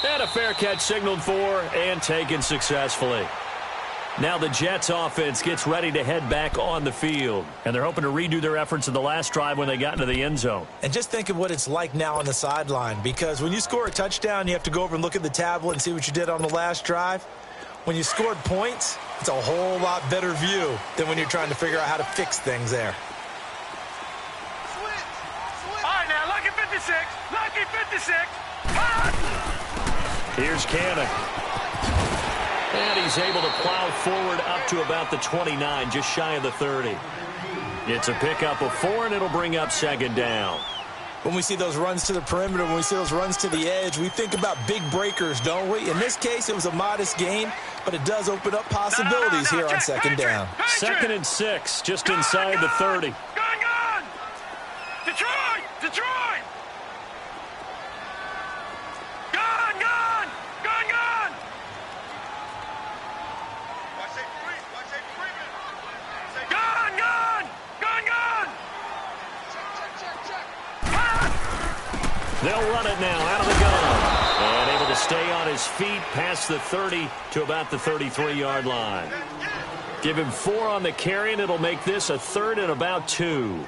And a fair catch signaled for and taken successfully. Now the Jets offense gets ready to head back on the field. And they're hoping to redo their efforts in the last drive when they got into the end zone. And just think of what it's like now on the sideline, because when you score a touchdown, you have to go over and look at the tablet and see what you did on the last drive. When you scored points, it's a whole lot better view than when you're trying to figure out how to fix things there. Lucky 56! Lucky 56! Here's Cannon. And he's able to plow forward up to about the 29, just shy of the 30. It's a pickup of 4, and it'll bring up 2nd down. When we see those runs to the perimeter, when we see those runs to the edge, we think about big breakers, don't we? In this case, it was a modest gain, but it does open up possibilities here on 2nd down. 2nd and 6, just inside the 30. Gun, gun! Detroit! Detroit! Gun, gun! Gun, gun! Gun, gun! Gun, gun! They'll run it now out of the gun. And able to stay on his feet past the 30 to about the 33-yard line. Give him 4 on the carry, and it'll make this a 3rd and about 2.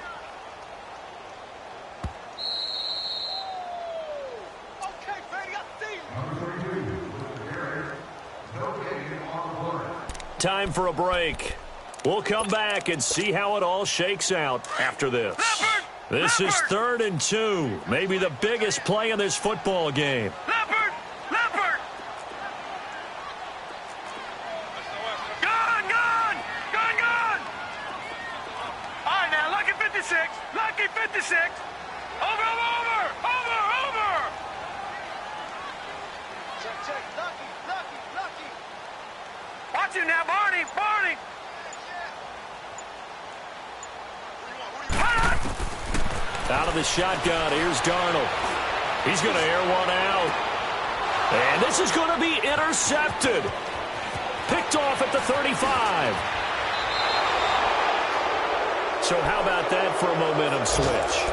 Time for a break. We'll come back and see how it all shakes out after this. This is 3rd and 2. Maybe the biggest play in this football game. Leopard! Leopard! Gun, gun! Gun, gun! All right, now, lucky 56. Lucky 56. Over, over, over, over! Check, check. Lucky, lucky, lucky. Watch him now, Barney, Barney. Out of the shotgun, here's Darnold. He's going to air one out. And this is going to be intercepted. Picked off at the 35. So how about that for a momentum switch?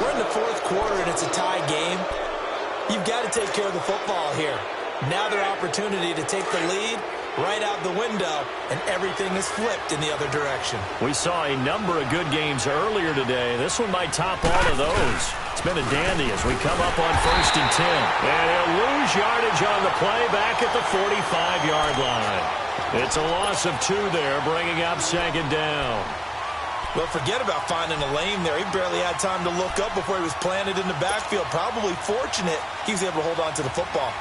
We're in the fourth quarter, and it's a tie game. You've got to take care of the football here. Now their opportunity to take the lead right out the window, and everything is flipped in the other direction. We saw a number of good games earlier today. This one might top all of those. It's been a dandy as we come up on 1st and 10. And he'll lose yardage on the play back at the 45-yard line. It's a loss of 2 there, bringing up 2nd down. Well, forget about finding a lane there. He barely had time to look up before he was planted in the backfield. Probably fortunate he was able to hold on to the football.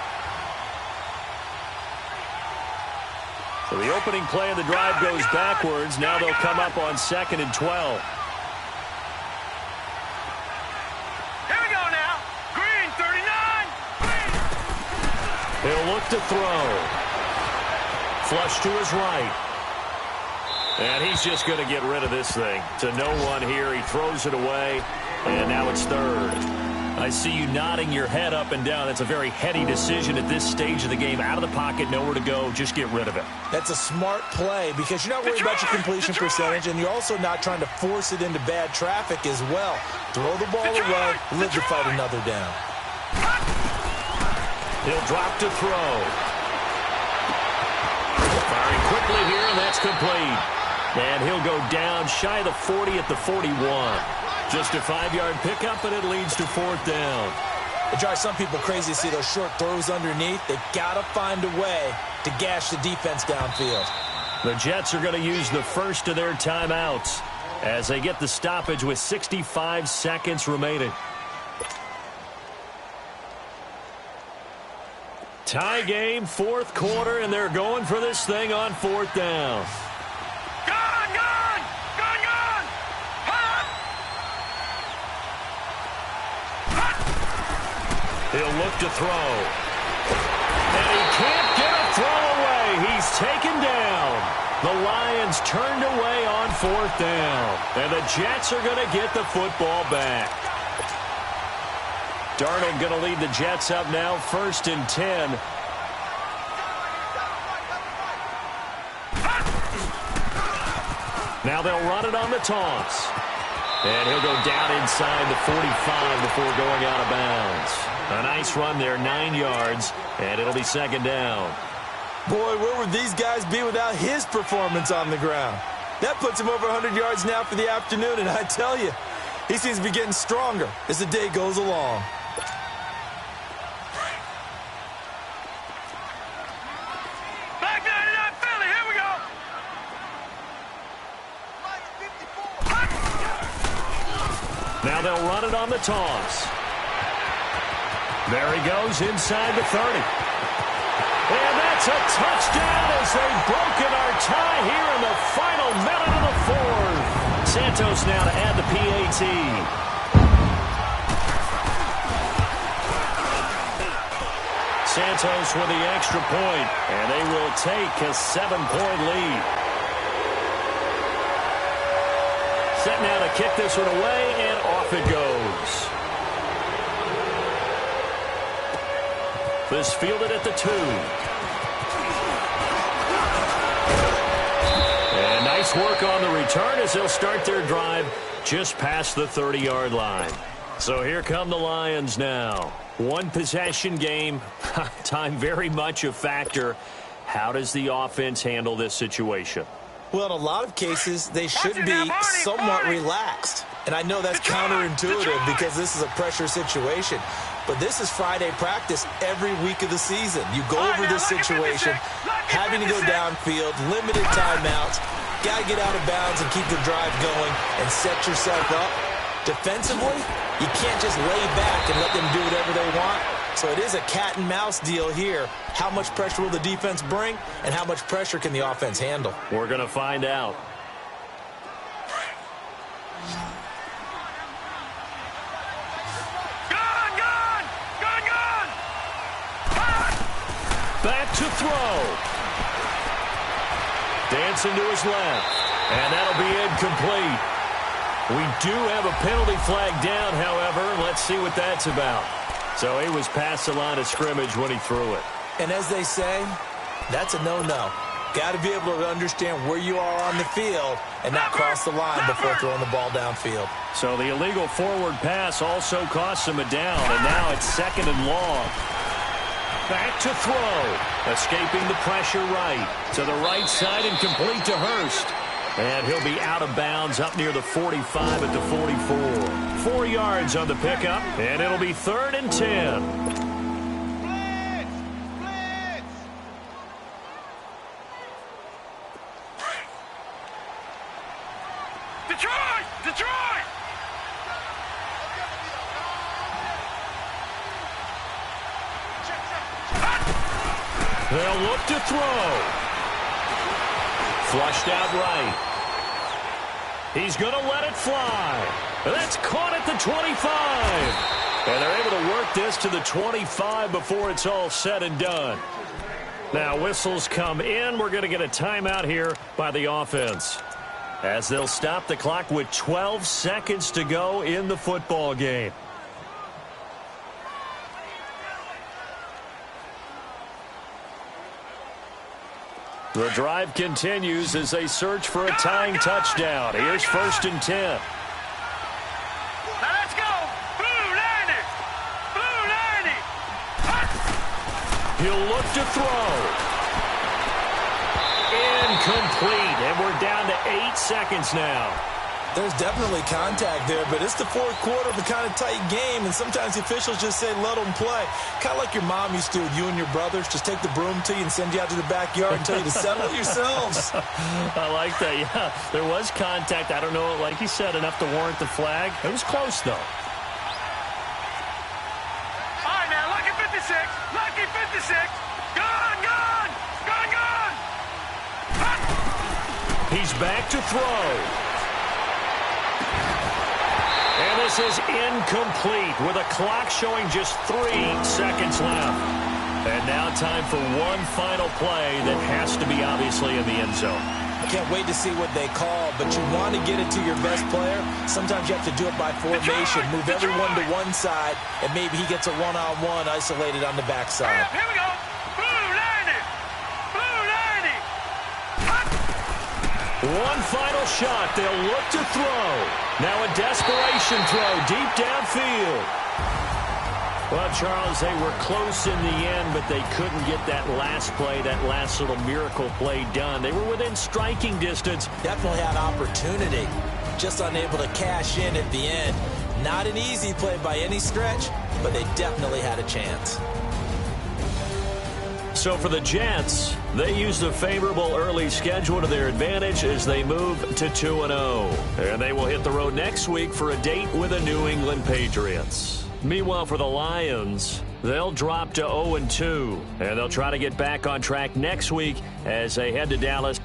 So the opening play of the drive goes backwards. Now they'll come up on 2nd and 12. Here we go now. Green, 39. Green. He'll look to throw. Flush to his right. And he's just going to get rid of this thing. To no one here. He throws it away. And now it's 3rd. I see you nodding your head up and down. That's a very heady decision at this stage of the game. Out of the pocket, nowhere to go. Just get rid of it. That's a smart play because you're not worried about your completion percentage, and you're also not trying to force it into bad traffic as well. Throw the ball away, live to fight another down. He'll drop to throw. Firing quickly here, and that's complete. And he'll go down shy of the 40 at the 41. Just a 5-yard pickup, and it leads to 4th down. It drives some people crazy to see those short throws underneath. They've got to find a way to gash the defense downfield. The Jets are going to use the first of their timeouts as they get the stoppage with 65 seconds remaining. Tie game, 4th quarter, and they're going for this thing on 4th down. He'll look to throw. And he can't get a throw away. He's taken down. The Lions turned away on 4th down. And the Jets are going to get the football back. Darnold going to lead the Jets up now, 1st and 10. Now they'll run it on the toss. And he'll go down inside the 45 before going out of bounds. A nice run there, 9 yards, and it'll be 2nd down. Boy, where would these guys be without his performance on the ground? That puts him over 100 yards now for the afternoon, and I tell you, he seems to be getting stronger as the day goes along. Back 99 Philly, here we go. Now they'll run it on the toss. There he goes inside the 30. And that's a touchdown as they've broken our tie here in the final minute of the 4th. Santos now to add the PAT. Santos with the extra point, and they will take a 7-point lead. Set now to kick this one away, and off it goes. This fielded at the 2. And nice work on the return as they'll start their drive just past the 30-yard line. So here come the Lions now. 1 possession game. Time very much a factor. How does the offense handle this situation? Well, in a lot of cases, they should be somewhat relaxed. And I know that's counterintuitive because this is a pressure situation. But this is Friday practice every week of the season. You go over this situation, having to go downfield, limited timeouts, got to get out of bounds and keep the drive going and set yourself up. Defensively, you can't just lay back and let them do whatever they want. So it is a cat and mouse deal here. How much pressure will the defense bring, and how much pressure can the offense handle? We're going to find out. Back to throw. Dancing to his left. And that'll be incomplete. We do have a penalty flag down, however. Let's see what that's about. So he was past the line of scrimmage when he threw it. And as they say, that's a no-no. Got to be able to understand where you are on the field and not cross the line before throwing the ball downfield. So the illegal forward pass also cost him a down, and now it's 2nd and long. Back to throw. Escaping the pressure right. To the right side and complete to Hurst. And he'll be out of bounds up near the 45 at the 44. 4 yards on the pickup, and it'll be 3rd and 10. Detroit! They'll look to throw. Flushed out right. He's going to let it fly. That's caught at the 25. And they're able to work this to the 25 before it's all said and done. Now whistles come in. We're going to get a timeout here by the offense, as they'll stop the clock with 12 seconds to go in the football game. The drive continues as they search for a tying touchdown. Here's 1st and 10. Now let's go. Blue 90. Blue 90. He'll look to throw. Incomplete, and we're down to 8 seconds now. There's definitely contact there, but it's the 4th quarter of a kind of tight game, and sometimes the officials just say let them play. Kind of like your mom used to with you and your brothers. Just take the broom to you and send you out to the backyard and tell you to settle yourselves. I like that, yeah. There was contact. I don't know, like you said, enough to warrant the flag. It was close, though. All right, now, lucky 56. Lucky 56. Gone, gone. Gone, gone. He's back to throw. And this is incomplete with a clock showing just 3 seconds left. And now time for one final play that has to be obviously in the end zone. Can't wait to see what they call, but you want to get it to your best player. Sometimes you have to do it by formation. Move everyone to one side, and maybe he gets a one-on-one isolated on the backside. Here we go. Blue 90. Blue 90. One final shot. They'll look to throw. Now a desperation throw deep downfield. Well, Charles, they were close in the end, but they couldn't get that last play, that last little miracle play done. They were within striking distance. Definitely had opportunity, just unable to cash in at the end. Not an easy play by any stretch, but they definitely had a chance. So for the Jets, they used a favorable early schedule to their advantage as they move to 2-0. And they will hit the road next week for a date with the New England Patriots. Meanwhile, for the Lions, they'll drop to 0-2, and they'll try to get back on track next week as they head to Dallas.